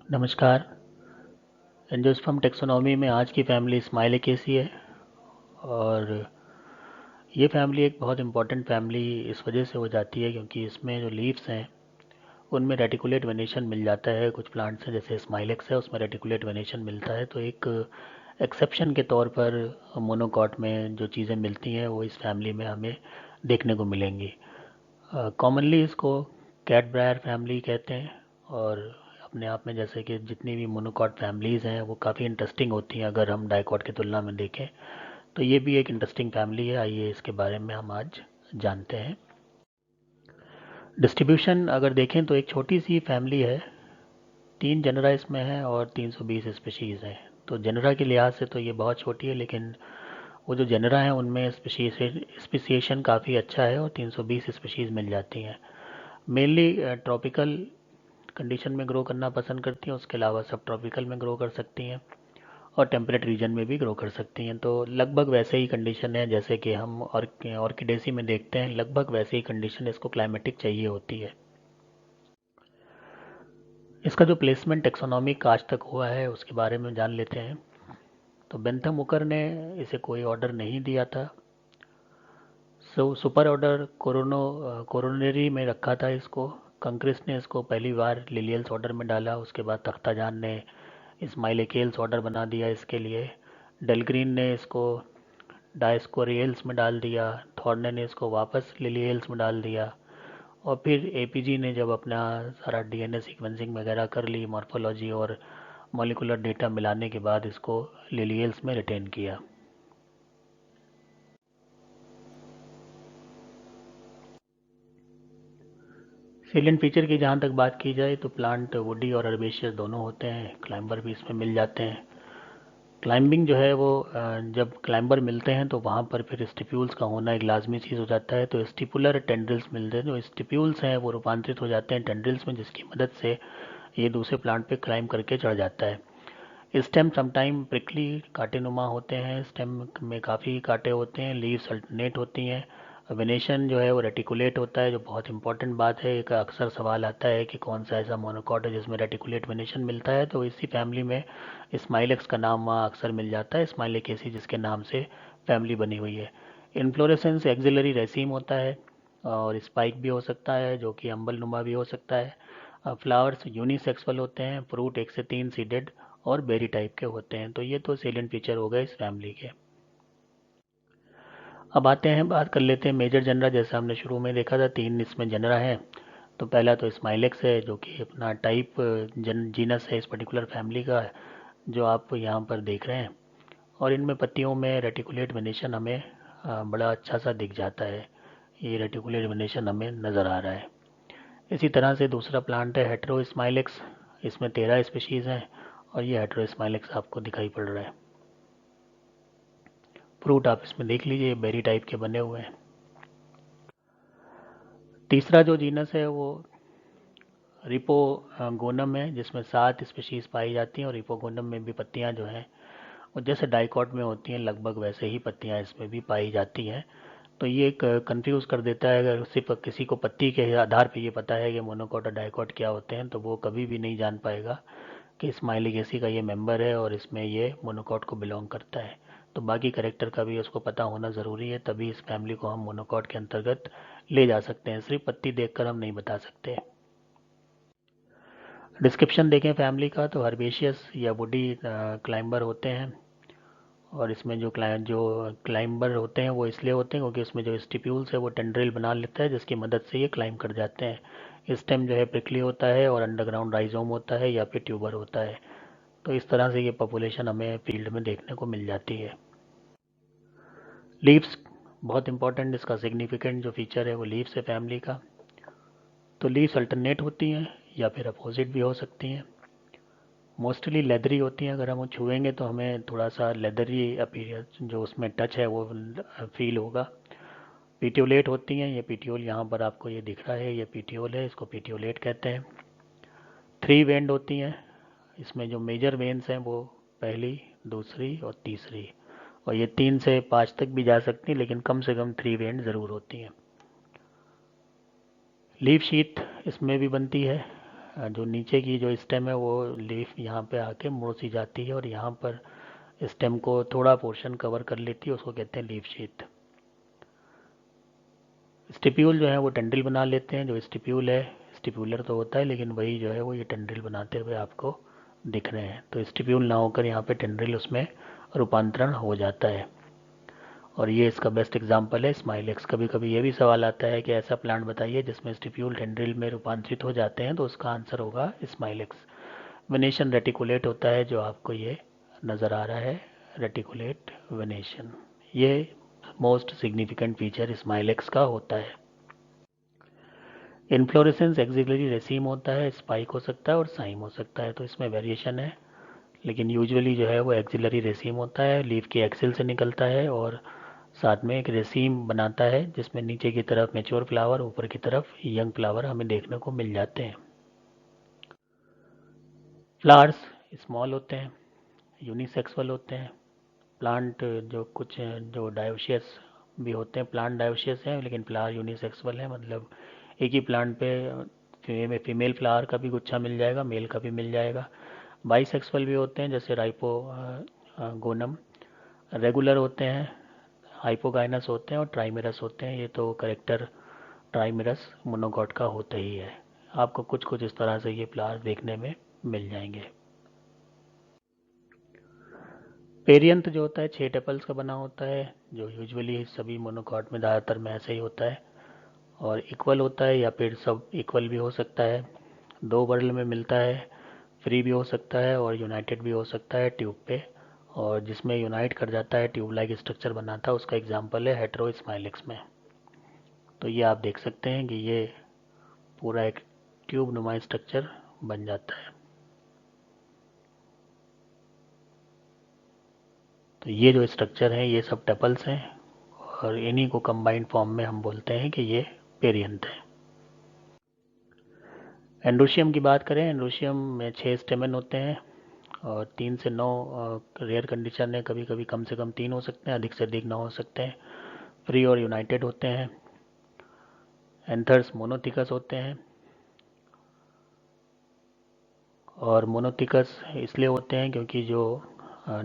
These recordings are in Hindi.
नमस्कार। एंजियोस्पर्म टेक्सोनॉमी में आज की फैमिली स्माइलिकेसी है। और ये फैमिली एक बहुत इम्पॉर्टेंट फैमिली इस वजह से हो जाती है क्योंकि इसमें जो लीव्स हैं उनमें रेटिकुलेट वेनेशन मिल जाता है। कुछ प्लांट्स हैं जैसे स्माइलेक्स है, उसमें रेटिकुलेट वेनेशन मिलता है, तो एक एक्सेप्शन के तौर पर मोनोकॉट में जो चीज़ें मिलती हैं वो इस फैमिली में हमें देखने को मिलेंगी। कॉमनली इसको कैट ब्रायर फैमिली कहते हैं। और अपने आप में जैसे कि जितनी भी मोनोकॉट फैमिलीज़ हैं वो काफ़ी इंटरेस्टिंग होती हैं अगर हम डाइकॉट की तुलना में देखें, तो ये भी एक इंटरेस्टिंग फैमिली है। आइए इसके बारे में हम आज जानते हैं। डिस्ट्रीब्यूशन अगर देखें तो एक छोटी सी फैमिली है, 3 जनरा इसमें है और 320 स्पीशीज़ हैं। तो जनरा के लिहाज से तो ये बहुत छोटी है, लेकिन वो जो जनरा है उनमें स्पीसीएशन काफ़ी अच्छा है और 320 स्पीशीज़ मिल जाती हैं। मेनली ट्रॉपिकल कंडीशन में ग्रो करना पसंद करती हैं, उसके अलावा सब ट्रॉपिकल में ग्रो कर सकती हैं और टेम्परेट रीजन में भी ग्रो कर सकती हैं। तो लगभग वैसे ही कंडीशन है जैसे कि हम ऑर्किडेसी में देखते हैं, लगभग वैसे ही कंडीशन इसको क्लाइमेटिक चाहिए होती है। इसका जो प्लेसमेंट टेक्सोनॉमिक आज तक हुआ है उसके बारे में जान लेते हैं। तो बेंथम मुकर ने इसे कोई ऑर्डर नहीं दिया था। सुपर ऑर्डर कोरोनरी में रखा था इसको। कंक्रिस ने इसको पहली बार लिलियल्स ऑर्डर में डाला, उसके बाद तख्ताजान ने स्माइलेकेल्स ऑर्डर बना दिया इसके लिए। डेलग्रीन ने इसको डायस्कोरियल्स में डाल दिया, थॉर्ने ने इसको वापस लिलियल्स में डाल दिया, और फिर एपीजी ने जब अपना सारा डीएनए सीक्वेंसिंग वगैरह कर ली, मॉर्फोलॉजी और मॉलिकुलर डेटा मिलाने के बाद इसको लिलियल्स में रिटेन किया। सेलिएंट फीचर की जहाँ तक बात की जाए तो प्लांट वुडी और अर्बेशियस दोनों होते हैं, क्लाइंबर भी इसमें मिल जाते हैं। क्लाइंबिंग जो है वो जब क्लाइंबर मिलते हैं तो वहाँ पर फिर स्टिप्यूल्स का होना एक लाजमी चीज़ हो जाता है। तो स्टिपुलर टेंड्रिल्स मिलते हैं, जो स्टिप्यूल्स हैं वो रूपांतरित हो जाते हैं टेंड्रिल्स में, जिसकी मदद से ये दूसरे प्लांट पे क्लाइंब करके चढ़ जाता है। स्टेम समटाइम प्रिकली कांटेनुमा होते हैं, स्टेम में काफ़ी कांटे होते हैं, लीव्स अल्टरनेट होती हैं। वेनेशन जो है वो रेटिकुलेट होता है, जो बहुत इंपॉर्टेंट बात है। एक अक्सर सवाल आता है कि कौन सा ऐसा मोनोकॉट है जिसमें रेटिकुलेट वेनेशन मिलता है, तो इसी फैमिली में स्माइलेक्स का नाम वहाँ अक्सर मिल जाता है, स्माइलेकेसी जिसके नाम से फैमिली बनी हुई है। इन्फ्लोरेसेंस एक्सिलरी रेसिम होता है और स्पाइक भी हो सकता है जो कि अम्बल नुमा भी हो सकता है। फ्लावर्स यूनिसेक्सुअल होते हैं, फ्रूट 1 से 3 सीडेड और बेरी टाइप के होते हैं। तो ये तो सेलिएंट फीचर हो गए इस फैमिली के। अब आते हैं, बात कर लेते हैं मेजर जनरा। जैसे हमने शुरू में देखा था 3 इसमें जनरा है। तो पहला तो स्माइलेक्स है जो कि अपना टाइप जीनस है इस पर्टिकुलर फैमिली का, जो आप यहाँ पर देख रहे हैं। और इनमें पत्तियों में रेटिकुलेट वेनेशन हमें बड़ा अच्छा सा दिख जाता है। ये रेटिकुलेट वेनेशन हमें नज़र आ रहा है। इसी तरह से दूसरा प्लांट है हेटेरो स्माइलेक्स। इसमें 13 स्पीशीज़ हैं और ये हेटेरो स्माइलेक्स आपको दिखाई पड़ रहा है। फ्रूट आप इसमें देख लीजिए, बेरी टाइप के बने हुए हैं। तीसरा जो जीनस है वो रिपोगोनम है, जिसमें 7 स्पीशीज़ पाई जाती हैं। और रिपोगोनम में भी पत्तियां जो हैं वो जैसे डाइकॉट में होती हैं लगभग वैसे ही पत्तियां इसमें भी पाई जाती हैं। तो ये एक कंफ्यूज कर देता है, अगर सिर्फ किसी को पत्ती के आधार पर ये पता है कि मोनोकॉट और डाइकॉट क्या होते हैं तो वो कभी भी नहीं जान पाएगा कि स्माइलिकेसी का ये मेंबर है और इसमें ये मोनोकॉट को बिलोंग करता है। तो बाकी करेक्टर का भी उसको पता होना ज़रूरी है, तभी इस फैमिली को हम मोनोकॉट के अंतर्गत ले जा सकते हैं। सिर्फ पत्ती देखकर हम नहीं बता सकते। डिस्क्रिप्शन देखें फैमिली का तो हर्बेशियस या वुडी क्लाइंबर होते हैं। और इसमें जो क्लाइंबर होते हैं वो इसलिए होते हैं क्योंकि उसमें जो स्टिप्यूल्स है वो टेंड्रिल बना लेता है, जिसकी मदद से ये क्लाइंब कर जाते हैं। स्टेम जो है प्रिकली होता है और अंडरग्राउंड राइजोम होता है या फिर ट्यूबर होता है। तो इस तरह से ये पॉपुलेशन हमें फील्ड में देखने को मिल जाती है। लीव्स बहुत इंपॉर्टेंट, इसका सिग्निफिकेंट जो फीचर है वो लीव्स है फैमिली का। तो लीव्स अल्टरनेट होती हैं या फिर अपोजिट भी हो सकती हैं। मोस्टली लेदरी होती हैं, अगर हम छुएंगे तो हमें थोड़ा सा लेदरी अपीयरेंस जो उसमें टच है वो फील होगा। पीटियोलेट होती हैं, ये पीटियोल यहाँ पर आपको ये दिख रहा है, ये पीटियोल है, इसको पीटियोलेट कहते हैं। 3 वेन्ड होती हैं, इसमें जो मेजर वेन्स हैं वो पहली, दूसरी और तीसरी, और ये 3 से 5 तक भी जा सकती हैं, लेकिन कम से कम 3 वेन्ड ज़रूर होती हैं। लीफ शीथ इसमें भी बनती है। जो नीचे की जो स्टेम है वो लीफ यहाँ पे आके मुड़ सी जाती है और यहाँ पर स्टेम को थोड़ा पोर्शन कवर कर लेती है, उसको कहते हैं लीफ शीथ। स्टिप्यूल जो है वो टेंड्रिल बना लेते हैं। जो स्टिप्यूल है, स्टिप्यूलर तो होता है लेकिन वही जो है वो ये टेंड्रिल बनाते हुए आपको दिख रहे हैं। तो स्टिप्यूल ना होकर यहाँ पे टेंड्रिल उसमें रूपांतरण हो जाता है, और ये इसका बेस्ट एग्जांपल है स्माइलेक्स। कभी कभी ये भी सवाल आता है कि ऐसा प्लांट बताइए जिसमें स्टिप्यूल टेंड्रिल में रूपांतरित हो जाते हैं, तो उसका आंसर होगा स्माइलेक्स। वेनेशन रेटिकुलेट होता है जो आपको ये नज़र आ रहा है, रेटिकुलेट वेनेशन। ये मोस्ट सिग्निफिकेंट फीचर स्माइलेक्स का होता है। इन्फ्लोरेसेंस एक्सिलरी रेसीम होता है, स्पाइक हो सकता है और साइम हो सकता है, तो इसमें वेरिएशन है, लेकिन यूजुअली जो है वो एक्सिलरी रेसीम होता है, लीफ के एक्सिल से निकलता है और साथ में एक रेसीम बनाता है जिसमें नीचे की तरफ मेच्योर फ्लावर, ऊपर की तरफ यंग फ्लावर हमें देखने को मिल जाते हैं। फ्लावर्स स्मॉल होते हैं, यूनिसेक्सुअल होते हैं। प्लांट जो कुछ जो डायोशियस भी होते हैं, प्लांट डायोशियस हैं लेकिन फ्लावर यूनिसेक्सुअल है, मतलब एक ही प्लांट पे फीमेल फ्लावर का भी गुच्छा मिल जाएगा, मेल का भी मिल जाएगा। बाइसेक्सुअल भी होते हैं जैसे राइपो गोनम। रेगुलर होते हैं, हाइपोगाइनस होते हैं और ट्राइमेरस होते हैं। ये तो करेक्टर ट्राइमेरस मोनोगॉट का होता ही है। आपको कुछ कुछ इस तरह से ये फ्लावर देखने में मिल जाएंगे। पेरियंथ जो होता है 6 टेपल्स का बना होता है, जो यूजुअली सभी मोनोकॉट में ज़्यादातर में ऐसे ही होता है, और इक्वल होता है या फिर सब इक्वल भी हो सकता है। 2 बर्ल में मिलता है, फ्री भी हो सकता है और यूनाइटेड भी हो सकता है ट्यूब पे। और जिसमें यूनाइट कर जाता है, ट्यूब लाइक स्ट्रक्चर बनाता है, उसका एग्जाम्पल है हेटेरो स्माइलेक्स में। तो ये आप देख सकते हैं कि ये पूरा एक ट्यूब नुमा स्ट्रक्चर बन जाता है। तो ये जो स्ट्रक्चर है ये सब टेपल्स हैं, और इन्हीं को कंबाइंड फॉर्म में हम बोलते हैं कि ये पेरियंथ है। एंड्रोशियम की बात करें, एंड्रोशियम में 6 स्टेमन होते हैं और 3 से 9 रेयर कंडीशन है, कभी कभी कम से कम 3 हो सकते हैं, अधिक से अधिक 9 हो सकते हैं। फ्री और यूनाइटेड होते हैं। एंथर्स मोनोथिकस होते हैं, और मोनोथिकस इसलिए होते हैं क्योंकि जो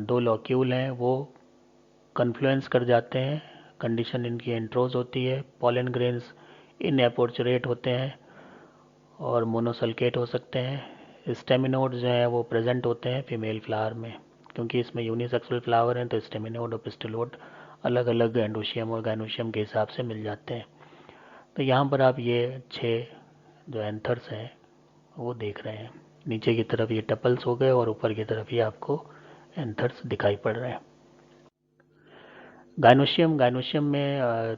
2 लॉक्यूल हैं वो कन्फ्लुएंस कर जाते हैं, कंडीशन इनकी एंट्रोज होती है। पॉलन ग्रेन्स इनएपोर्चुरेट होते हैं और मोनोसल्केट हो सकते हैं। स्टेमिनोड जो है वो प्रेजेंट होते हैं फीमेल फ्लावर में, क्योंकि इसमें यूनिसेक्सुअल फ्लावर हैं तो स्टेमिनोड और पिस्टिलोड अलग अलग एंडोशियम और गाइनोशियम के हिसाब से मिल जाते हैं। तो यहाँ पर आप ये 6 जो एंथर्स हैं वो देख रहे हैं। नीचे की तरफ ये टपल्स हो गए और ऊपर की तरफ ये आपको एंथर्स दिखाई पड़ रहे हैं। गाइनोशियम, गाइनोशियम में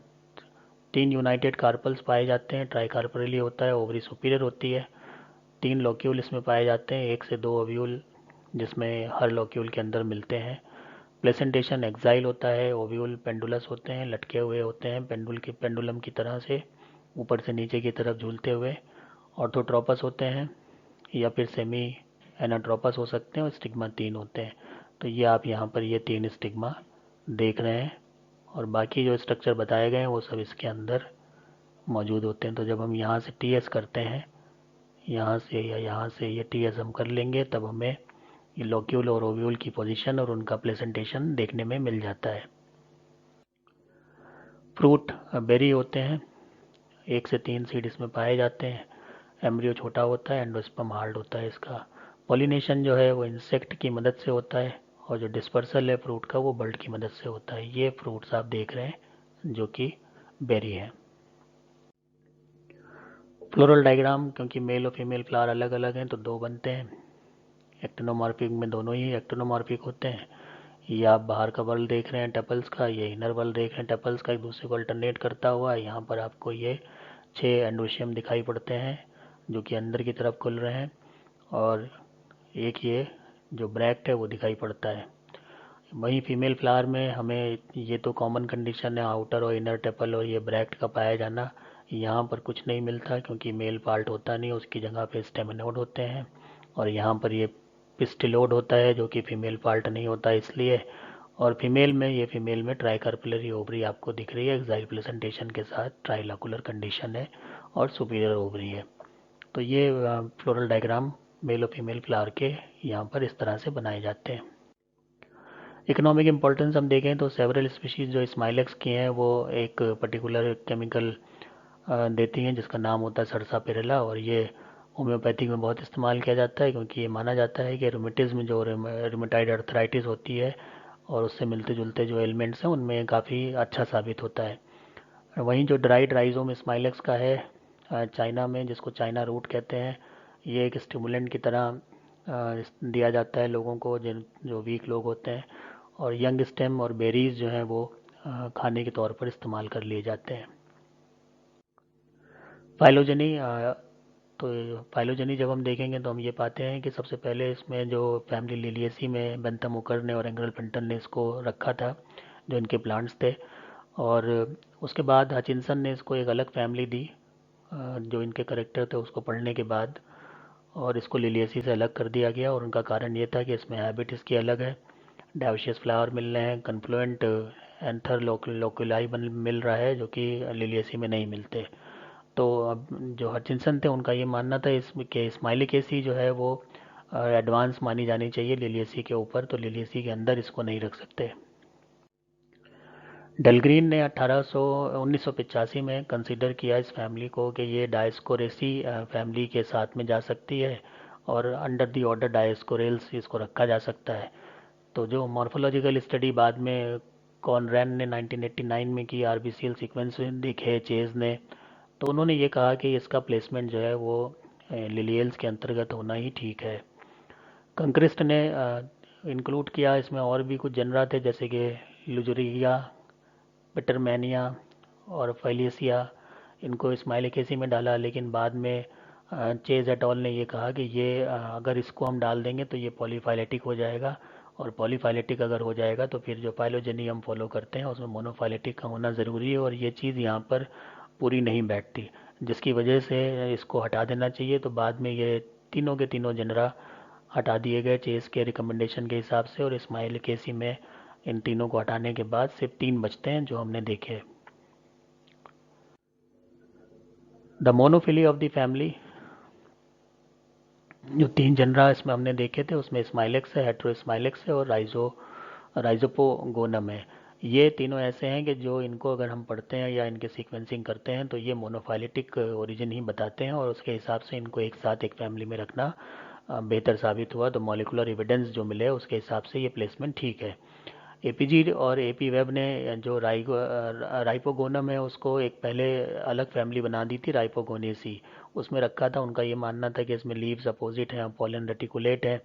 3 यूनाइटेड कार्पल्स पाए जाते हैं, ट्राई कार्परली होता है, ओवरी सुपीरियर होती है। 3 लॉक्यूल इसमें पाए जाते हैं, 1 से 2 ओव्यूल जिसमें हर लॉक्यूल के अंदर मिलते हैं। प्लेसेंटेशन एक्साइल होता है, ओव्यूल पेंडुलस होते हैं, लटके हुए होते हैं पेंडुलम की तरह से ऊपर से नीचे की तरफ झूलते हुए। ऑर्थोट्रोपस होते हैं या फिर सेमी एनाट्रोपस हो सकते हैं, और स्टिग्मा 3 होते हैं। तो ये आप यहाँ पर ये 3 स्टिग्मा देख रहे हैं, और बाकी जो स्ट्रक्चर बताए गए हैं वो सब इसके अंदर मौजूद होते हैं। तो जब हम यहाँ से टीएस करते हैं, यहाँ से या यहाँ से ये टीएस हम कर लेंगे, तब हमें ये लॉक्यूल और ओव्यूल की पोजीशन और उनका प्लेसेंटेशन देखने में मिल जाता है। फ्रूट बेरी होते हैं, 1 से 3 सीड इसमें पाए जाते हैं। एम्ब्रियो छोटा होता है, एंडोस्पर्म हार्ड होता है इसका। पॉलिनेशन जो है वो इंसेक्ट की मदद से होता है, और जो डिस्पर्सल है फ्रूट का वो बर्ड की मदद से होता है। ये फ्रूट्स आप देख रहे हैं जो कि बेरी है। फ्लोरल डायग्राम, क्योंकि मेल और फीमेल फ्लावर अलग अलग हैं तो 2 बनते हैं। एक्टिनोमॉर्फिक में दोनों ही एक्टिनोमॉर्फिक होते हैं। ये आप बाहर का वर्ल्ड देख रहे हैं टेपल्स का, ये इनर वर्ल्ड देख रहे हैं टेपल्स का, एक दूसरे को अल्टरनेट करता हुआ। यहाँ पर आपको ये 6 एंडोशियम दिखाई पड़ते हैं जो कि अंदर की तरफ खुल रहे हैं, और एक ये जो ब्रैक्ट है वो दिखाई पड़ता है। वहीं फीमेल फ्लावर में हमें ये तो कॉमन कंडीशन है, आउटर और इनर टेपल और ये ब्रैक्ट का पाया जाना। यहाँ पर कुछ नहीं मिलता क्योंकि मेल पार्ट होता नहीं, उसकी जगह पे स्टेमिनोड होते हैं, और यहाँ पर ये पिस्टिलोड होता है जो कि फीमेल पार्ट नहीं होता इसलिए। और फीमेल में ट्राइकार्पुलरी ओवरी आपको दिख रही है एक्साइल प्लेसेंटेशन के साथ, ट्राइलॉकुलर कंडीशन है और सुपीरियर ओवरी है। तो ये फ्लोरल डायग्राम मेल और फीमेल फ्लावर के यहाँ पर इस तरह से बनाए जाते हैं। इकोनॉमिक इम्पोर्टेंस हम देखें तो सेवरल स्पीशीज़ जो स्माइलेक्स की हैं वो एक पर्टिकुलर केमिकल देती हैं जिसका नाम होता है सर्सापेरेला, और ये होम्योपैथिक में बहुत इस्तेमाल किया जाता है क्योंकि ये माना जाता है कि रूमेटिज्म जो रूमेटाइड अर्थराइटिस होती है और उससे मिलते जुलते जो एलिमेंट्स हैं उनमें काफ़ी अच्छा साबित होता है। वहीं जो ड्राइड राइजोम स्माइलेक्स का है चाइना में, जिसको चाइना रूट कहते हैं, ये एक स्टिमुलेंट की तरह दिया जाता है लोगों को जिन जो वीक लोग होते हैं, और यंग स्टेम और बेरीज जो हैं वो खाने के तौर पर इस्तेमाल कर लिए जाते हैं। फाइलोजेनी तो फाइलोजेनी जब हम देखेंगे तो हम ये पाते हैं कि सबसे पहले इसमें जो फैमिली लिलियेसी में बेंथम ओकर ने और एंगल पिंटन ने इसको रखा था, जो इनके प्लांट्स थे, और उसके बाद हचिंसन ने इसको एक अलग फैमिली दी जो इनके करेक्टर थे उसको पढ़ने के बाद, और इसको लिलियेसी से अलग कर दिया गया। और उनका कारण ये था कि इसमें हैबिट इसकी अलग है, डायोशियस फ्लावर मिल रहे हैं, कन्फ्लुएंट एंथर लोकुलाई मिल रहा है जो कि लिलियेसी में नहीं मिलते। तो अब जो हचिंसन थे उनका ये मानना था इसमें कि स्माइली एसी जो है वो एडवांस मानी जानी चाहिए लिलियेसी के ऊपर, तो लिलियेसी के अंदर इसको नहीं रख सकते। डेलग्रीन ने 1985 में कंसीडर किया इस फैमिली को कि ये डायस्कोरेसी फैमिली के साथ में जा सकती है, और अंडर दी ऑर्डर डायस्कोरेल्स इसको रखा जा सकता है। तो जो मॉर्फोलॉजिकल स्टडी बाद में कॉनरैन ने 1989 में की, आरबीसीएल सीक्वेंस देखे चेज ने, तो उन्होंने ये कहा कि इसका प्लेसमेंट जो है वो लिलियल्स के अंतर्गत होना ही ठीक है। कंक्रिस्ट ने इंक्लूड किया इसमें और भी कुछ जनरा थे जैसे कि लुजरिया, पिटरमैनिया और फैलिसिया, इनको स्माइलिकेसी में डाला, लेकिन बाद में चेज एटॉल ने ये कहा कि ये अगर इसको हम डाल देंगे तो ये पॉलीफाइलेटिक हो जाएगा, और पॉलीफाइलेटिक अगर हो जाएगा तो फिर जो फाइलोजेनी हम फॉलो करते हैं उसमें मोनोफाइलेटिक का होना ज़रूरी है, और ये चीज़ यहाँ पर पूरी नहीं बैठती, जिसकी वजह से इसको हटा देना चाहिए। तो बाद में ये तीनों के तीनों जनरा हटा दिए गए चेस के रिकमेंडेशन के हिसाब से, और स्माइल केसी में इन तीनों को हटाने के बाद सिर्फ 3 बचते हैं जो हमने देखे। द मोनोफिली ऑफ द फैमिली, जो 3 जनरा इसमें हमने देखे थे उसमें स्माइलेक्स है, हेट्रोस्माइलेक्स है, और राइजोपोगोनम है। ये तीनों ऐसे हैं कि जो इनको अगर हम पढ़ते हैं या इनके सीक्वेंसिंग करते हैं तो ये मोनोफाइलेटिक ओरिजिन ही बताते हैं, और उसके हिसाब से इनको एक साथ एक फैमिली में रखना बेहतर साबित हुआ। तो मॉलिकुलर एविडेंस जो मिले उसके हिसाब से ये प्लेसमेंट ठीक है। एपीजी और एपी वेब ने जो राइपोगोनम है उसको एक पहले अलग फैमिली बना दी थी, राइपोगोनेसी, उसमें रखा था। उनका ये मानना था कि इसमें लीव्स अपोजिट हैं, पॉलन रेटिकुलेट है,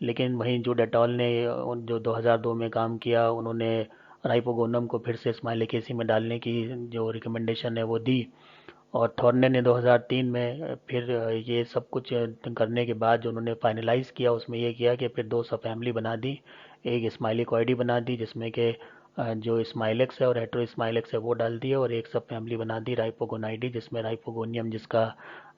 लेकिन वहीं जो डेटॉल ने जो 2002 में काम किया उन्होंने राइपोगोनम को फिर से स्माइलिकेसी में डालने की जो रिकमेंडेशन है वो दी, और थॉर्ने ने 2003 में फिर ये सब कुछ करने के बाद जो उन्होंने फाइनलाइज किया उसमें ये किया कि फिर 2 सब फैमिली बना दी, एक स्माइलिकॉइडी बना दी जिसमें कि जो स्माइलेक्स है और हेट्रो स्माइलेक्स है वो डाल दिया, और एक सब फैमिली बना दी राइपोगोनाइडी जिसमें राइपोगोनियम जिसका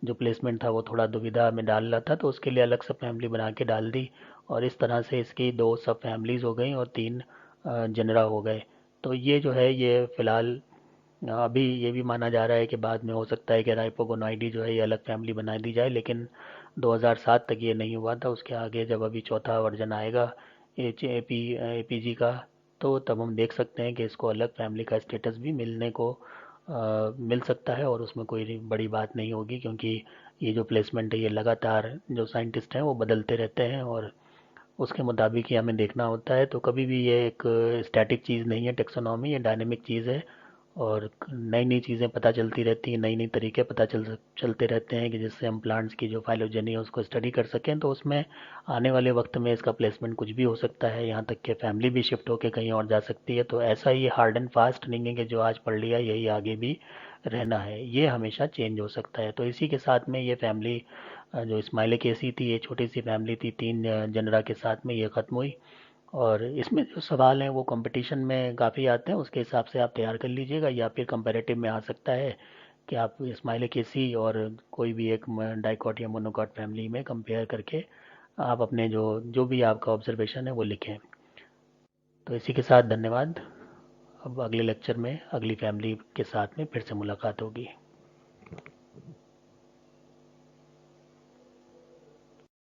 जो प्लेसमेंट था वो थोड़ा दुविधा में डाल रहा था तो उसके लिए अलग सब फैमिली बना के डाल दी, और इस तरह से इसकी 2 सब फैमिलीज हो गई और 3 जनरा हो गए। तो ये जो है ये फ़िलहाल अभी ये भी माना जा रहा है कि बाद में हो सकता है कि राइपोगोनाइडी जो है ये अलग फैमिली बना दी जाए, लेकिन 2007 तक ये नहीं हुआ था। उसके आगे जब अभी चौथा वर्जन आएगा एपीजी का, तो तब हम देख सकते हैं कि इसको अलग फैमिली का स्टेटस भी मिलने को मिल सकता है, और उसमें कोई बड़ी बात नहीं होगी क्योंकि ये जो प्लेसमेंट है ये लगातार जो साइंटिस्ट हैं वो बदलते रहते हैं, और उसके मुताबिक ही हमें देखना होता है। तो कभी भी ये एक स्टैटिक चीज़ नहीं है टेक्सोनॉमी, ये डायनेमिक चीज़ है, और नई नई चीज़ें पता चलती रहती हैं, नई नई तरीके पता चलते रहते हैं कि जिससे हम प्लांट्स की जो फाइलोजेनी है उसको स्टडी कर सकें। तो उसमें आने वाले वक्त में इसका प्लेसमेंट कुछ भी हो सकता है, यहाँ तक कि फैमिली भी शिफ्ट होकर कहीं और जा सकती है। तो ऐसा ये हार्ड एंड फास्ट नहीं है कि जो आज पढ़ लिया यही आगे भी रहना है, ये हमेशा चेंज हो सकता है। तो इसी के साथ में ये फैमिली जो स्माइलिक एसी थी, ये छोटी सी फैमिली थी 3 जनरा के साथ में, ये ख़त्म हुई। और इसमें जो सवाल हैं वो कंपटीशन में काफ़ी आते हैं, उसके हिसाब से आप तैयार कर लीजिएगा, या फिर कंपैरेटिव में आ सकता है कि आप स्माइलिक एसी और कोई भी एक डाइकॉट या मोनोकॉट फैमिली में कंपेयर करके आप अपने जो जो भी आपका ऑब्जर्वेशन है वो लिखें। तो इसी के साथ धन्यवाद। अब अगले लेक्चर में अगली फैमिली के साथ में फिर से मुलाकात होगी।